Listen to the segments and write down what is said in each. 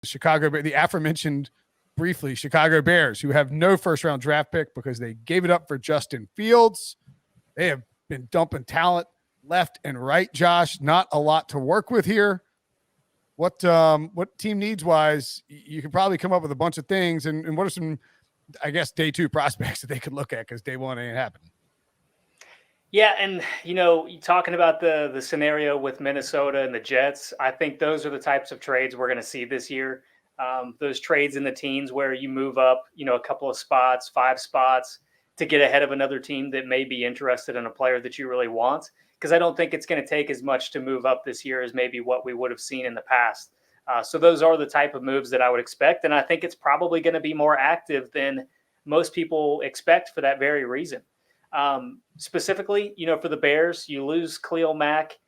the aforementioned briefly Chicago Bears, who have no first-round draft pick because they gave it up for Justin Fields. They have been dumping talent left and right, Josh. Not a lot to work with here. What team needs wise, you could probably come up with a bunch of things. And what are some, I guess, day two prospects that they could look at, because day one ain't happening? Yeah, and talking about the scenario with Minnesota and the Jets, I think those are the types of trades we're going to see this year. Those trades in the teens where you move up, a couple of spots, 5 spots to get ahead of another team that may be interested in a player that you really want. Because I don't think it's going to take as much to move up this year as maybe what we would have seen in the past. So those are the type of moves that I would expect. And I think it's probably going to be more active than most people expect for that very reason. Specifically, for the Bears, you lose Khalil Mack,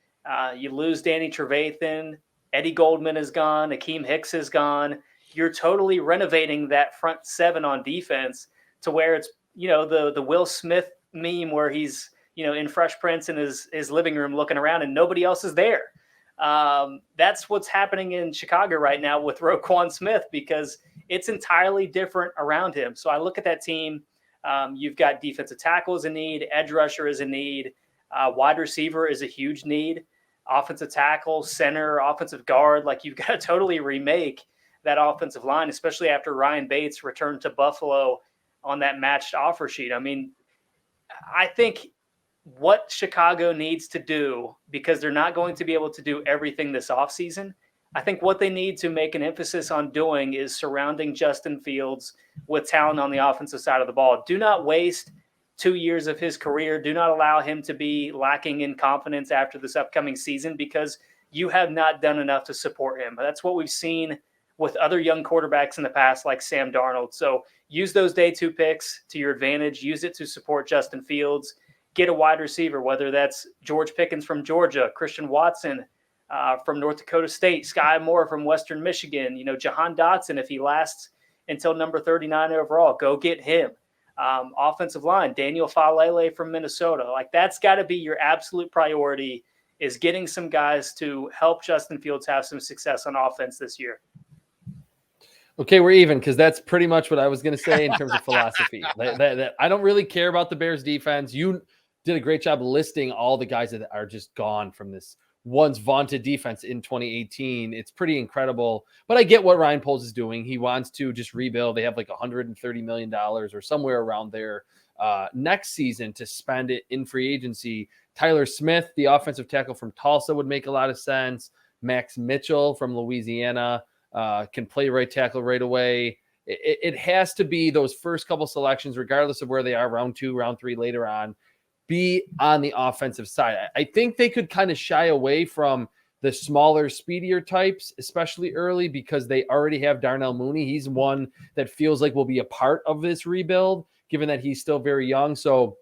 you lose Danny Trevathan, Eddie Goldman is gone, Akeem Hicks is gone. You're totally renovating that front 7 on defense to where it's, the Will Smith meme where he's, in Fresh Prince in his living room looking around and nobody else is there. That's what's happening in Chicago right now with Roquan Smith, because it's entirely different around him. So I look at that team. You've got defensive tackle is a need. Edge rusher is a need. Wide receiver is a huge need. Offensive tackle, center, offensive guard. Like, you've got to totally remake that offensive line, especially after Ryan Bates returned to Buffalo on that matched offer sheet. I mean, I think what Chicago needs to do, because they're not going to be able to do everything this offseason, I think what they need to make an emphasis on doing is surrounding Justin Fields with talent on the offensive side of the ball. Do not waste 2 years of his career. Do not allow him to be lacking in confidence after this upcoming season, because you have not done enough to support him. That's what we've seen with other young quarterbacks in the past, like Sam Darnold. So use those day 2 picks to your advantage. Use it to support Justin Fields. Get a wide receiver, whether that's George Pickens from Georgia, Christian Watson from North Dakota State, Sky Moore from Western Michigan, Jahan Dotson, if he lasts until number 39 overall, go get him. Offensive line, Daniel Falele from Minnesota. Like, that's got to be your absolute priority, is getting some guys to help Justin Fields have some success on offense this year. Okay, we're even, because that's pretty much what I was going to say in terms of philosophy. I don't really care about the Bears defense. You did a great job listing all the guys that are just gone from this once vaunted defense in 2018. It's pretty incredible. But I get what Ryan Poles is doing. He wants to just rebuild. They have like $130 million or somewhere around there next season to spend it in free agency. Tyler Smith, the offensive tackle from Tulsa, would make a lot of sense. Max Mitchell from Louisiana can play right tackle right away. It has to be those first couple selections, regardless of where they are, round 2, round 3, later on, be on the offensive side. I think they could kind of shy away from the smaller, speedier types, especially early, because they already have Darnell Mooney. He's one that feels like will be a part of this rebuild, given that he's still very young. So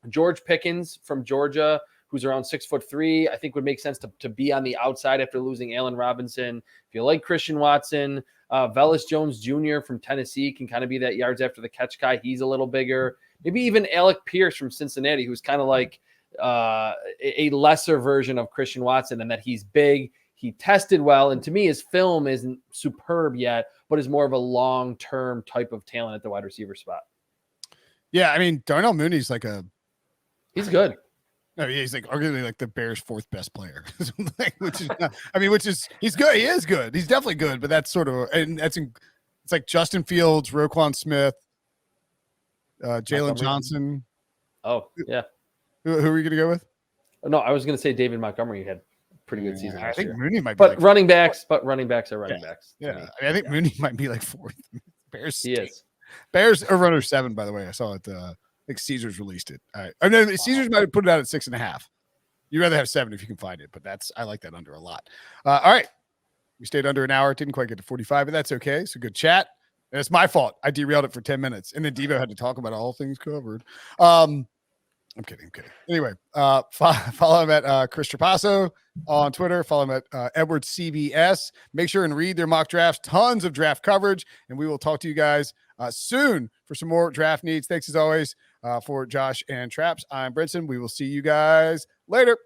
George Pickens from Georgia, who's around 6'3", I think would make sense to be on the outside after losing Allen Robinson. If you like Christian Watson, Velus Jones Jr. from Tennessee can kind of be that yards after the catch guy. He's a little bigger. Maybe even Alec Pierce from Cincinnati, who's kind of like a lesser version of Christian Watson, and that he's big. He tested well, and to me, his film isn't superb yet, but is more of a long-term type of talent at the wide receiver spot. Yeah, I mean, Darnell Mooney's he's good. No, he's like arguably like the Bears' 4th best player, he's good. He is good. He's definitely good, but that's sort of, and it's like Justin Fields, Roquan Smith, Jalen Johnson. Oh, yeah. Who are you going to go with? No, I was going to say David Montgomery had a pretty good season. I think Mooney might be. But running backs are running backs. Yeah. I think Mooney might be like 4th. Bears. He is. Bears over under 7, by the way. I saw it. I think Caesars released it. All right. I know Caesars might have put it out at 6.5. You'd rather have 7 if you can find it, but I like that under a lot. All right. We stayed under an hour. Didn't quite get to 45, but that's okay. So good chat. And it's my fault. I derailed it for 10 minutes. And then Devo had to talk about all things covered. I'm kidding. Anyway, follow him at Chris Trapasso on Twitter. Follow him at Edwards CBS. Make sure and read their mock drafts. Tons of draft coverage. And we will talk to you guys soon for some more draft needs. Thanks as always for Josh and Traps. I'm Brinson. We will see you guys later.